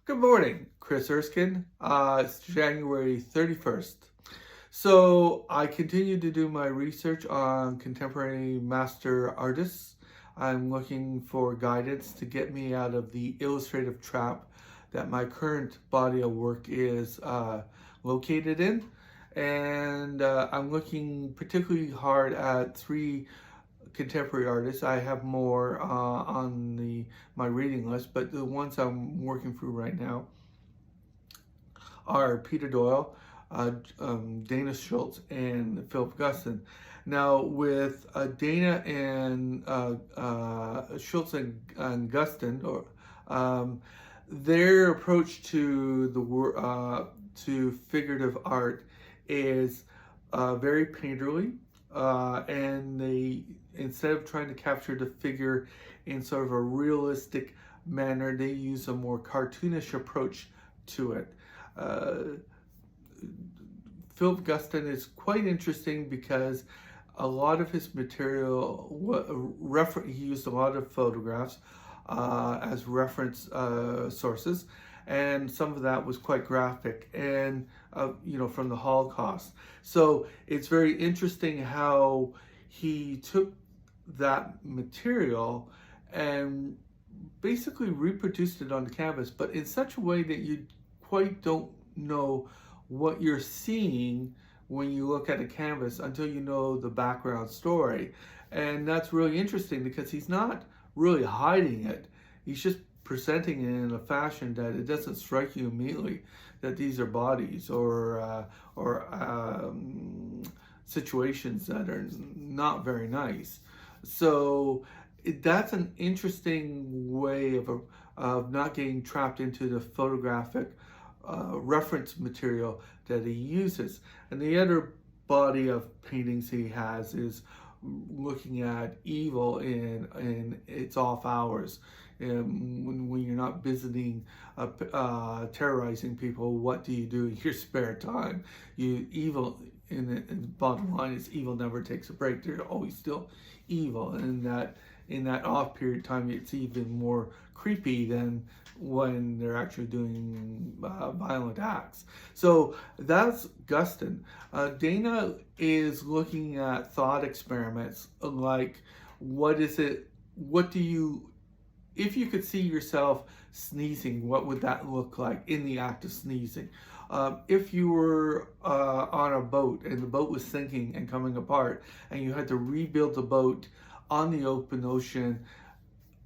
Good morning, Chris Erskine. It's January 31st. So I continue to do my research on contemporary master artists. I'm looking for guidance to get me out of the illustrative trap that my current body of work is located in. And I'm looking particularly hard at three contemporary artists. I have more on my reading list, but the ones I'm working through right now are Peter Doig, Dana Shutz, and Philip Guston. Now, with Dana and Shutz and Guston, their approach to to figurative art is very painterly, and they, instead of trying to capture the figure in sort of a realistic manner, they use a more cartoonish approach to it. Philip Guston is quite interesting because a lot of his material, he used a lot of photographs as reference sources, and some of that was quite graphic and from the Holocaust. So it's very interesting how he took that material and basically reproduced it on the canvas, but in such a way that you quite don't know what you're seeing when you look at a canvas until you know the background story. And that's really interesting because he's not really hiding it. He's just presenting it in a fashion that it doesn't strike you immediately that these are bodies or situations that are not very nice. So that's an interesting way of not getting trapped into the photographic reference material that he uses. And the other body of paintings he has is looking at evil in its off hours. When you're not visiting, terrorizing people, what do you do in your spare time? Evil, in the bottom line is evil never takes a break. There's always still evil, and in that off period of time, it's even more creepy than when they're actually doing violent acts. So that's Guston. Dana is looking at thought experiments like, if you could see yourself sneezing, what would that look like in the act of sneezing? If you were on a boat and the boat was sinking and coming apart and you had to rebuild the boat on the open ocean,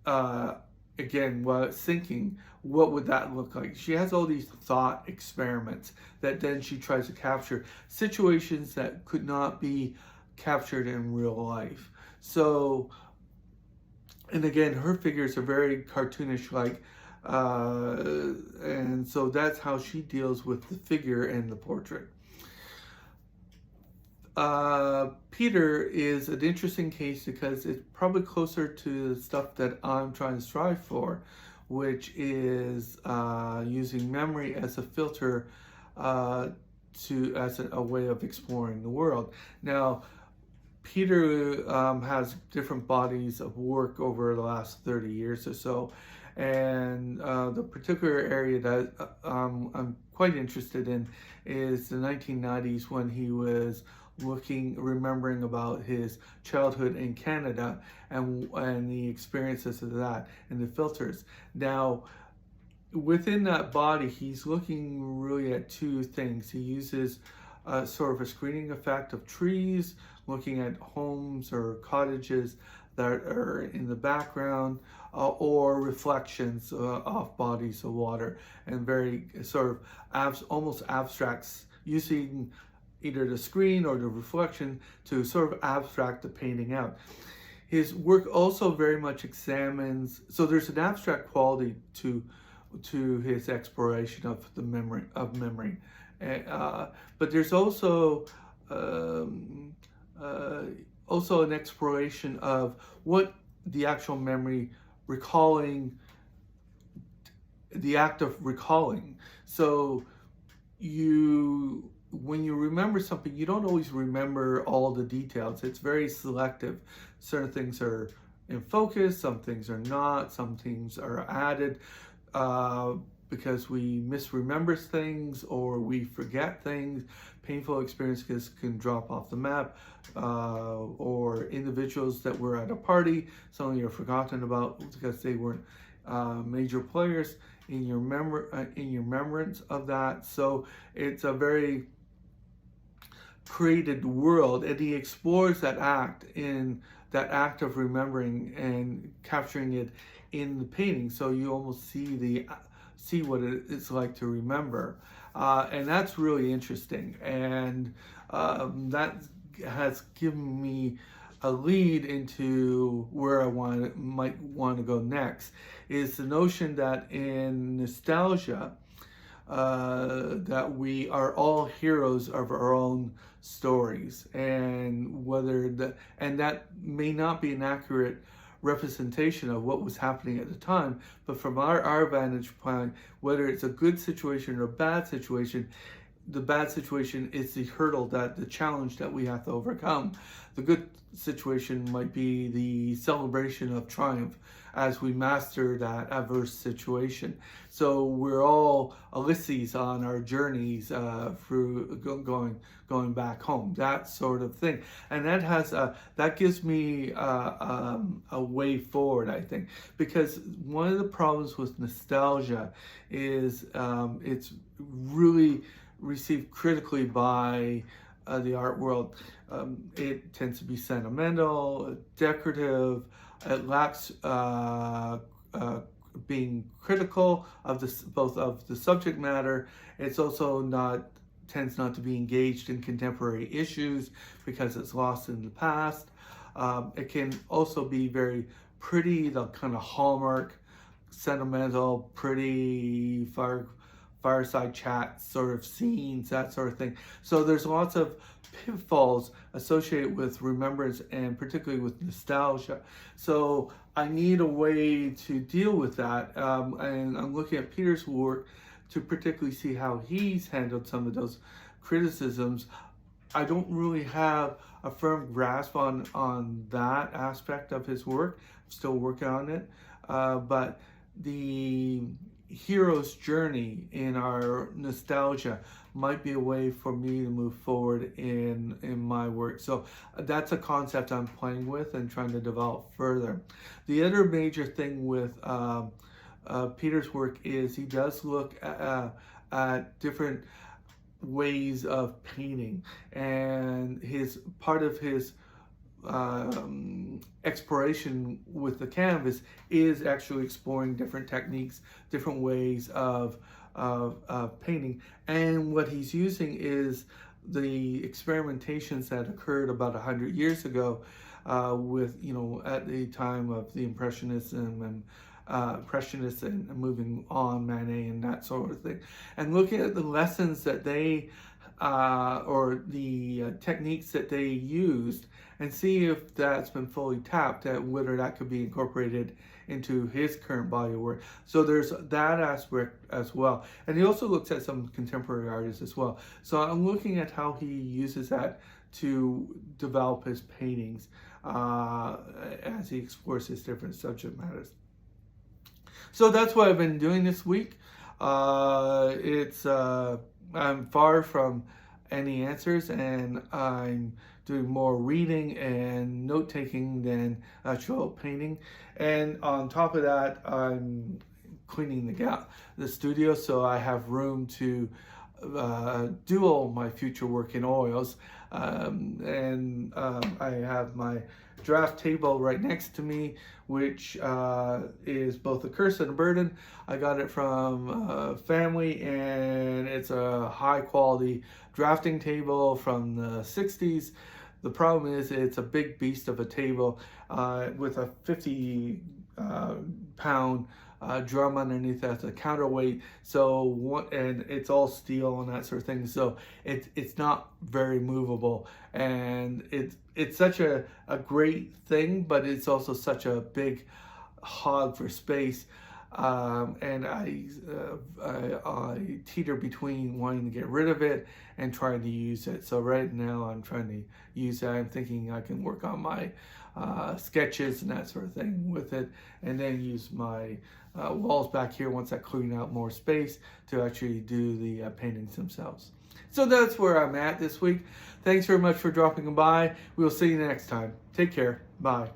again, while it's sinking, what would that look like? She has all these thought experiments that then she tries to capture situations that could not be captured in real life. So, and again, her figures are very cartoonish like, and so that's how she deals with the figure and the portrait. Peter is an interesting case because it's probably closer to the stuff that I'm trying to strive for, which is using memory as a filter as a way of exploring the world. Now, Peter has different bodies of work over the last 30 years or so, and the particular area that I'm quite interested in is the 1990s, when he was remembering about his childhood in Canada and the experiences of that and the filters. Now, within that body, he's looking really at two things. He uses sort of a screening effect of trees, looking at homes or cottages that are in the background, or reflections off bodies of water, and very sort of almost abstracts, using either the screen or the reflection to sort of abstract the painting out. His work also very much examines, so there's an abstract quality to his exploration of the memory. But there's also an exploration of what the actual memory, recalling, the act of recalling. So when you remember something, you don't always remember all the details. It's very selective. Certain things are in focus, some things are not, some things are added. because we misremember things or we forget things. Painful experiences can drop off the map, or individuals that were at a party, suddenly you're forgotten about because they weren't major players in your remembrance of that. So it's a very created world, and he explores that act of remembering and capturing it in the painting. So you almost see what it's like to remember, and that's really interesting. And that has given me a lead into where I might want to go next. Is the notion that in nostalgia, that we are all heroes of our own stories, and that may not be an accurate representation of what was happening at the time, but from our vantage point, whether it's a good situation or a bad situation, the bad situation is the the challenge that we have to overcome. The good situation might be the celebration of triumph as we master that adverse situation. So we're all Ulysses on our journeys through going back home, that sort of thing. And that gives me a way forward, I think, because one of the problems with nostalgia is it's really received critically by the art world. It tends to be sentimental, decorative. It lacks being critical of both of the subject matter. It's also tends not to be engaged in contemporary issues because it's lost in the past. It can also be very pretty, the kind of hallmark, sentimental, pretty fireside chat sort of scenes, that sort of thing. So there's lots of pitfalls associated with remembrance and particularly with nostalgia. So I need a way to deal with that, and I'm looking at Peter's work to particularly see how he's handled some of those criticisms. I don't really have a firm grasp on that aspect of his work. I'm still working on it, but the hero's journey in our nostalgia might be a way for me to move forward in my work. So that's a concept I'm playing with and trying to develop further. The other major thing with Peter's work is he does look at different ways of painting, and part of his exploration with the canvas is actually exploring different techniques, different ways of painting. And what he's using is the experimentations that occurred about 100 years ago with, at the time of the Impressionists and moving on, Manet and that sort of thing, and looking at the lessons that they or the techniques that they used, and see if that's been fully tapped, at whether that could be incorporated into his current body of work. So there's that aspect as well. And he also looks at some contemporary artists as well. So I'm looking at how he uses that to develop his paintings as he explores his different subject matters. So that's what I've been doing this week. I'm far from any answers, and I'm doing more reading and note-taking than actual painting. And on top of that, I'm cleaning the studio, so I have room to do all my future work in oils. I have my draft table right next to me, which is both a curse and a burden. I got it from family, and it's a high quality drafting table from the 60s. The problem is it's a big beast of a table with a 50 pound drum underneath as a counterweight. So and it's all steel and that sort of thing. So it's not very movable, and it's such a great thing, but it's also such a big hog for space. And I teeter between wanting to get rid of it and trying to use it. So right now I'm trying to use it. I'm thinking I can work on my sketches and that sort of thing with it, and then use my walls back here once I clean out more space to actually do the paintings themselves. So that's where I'm at this week. Thanks very much for dropping by. We'll see you next time. Take care. Bye.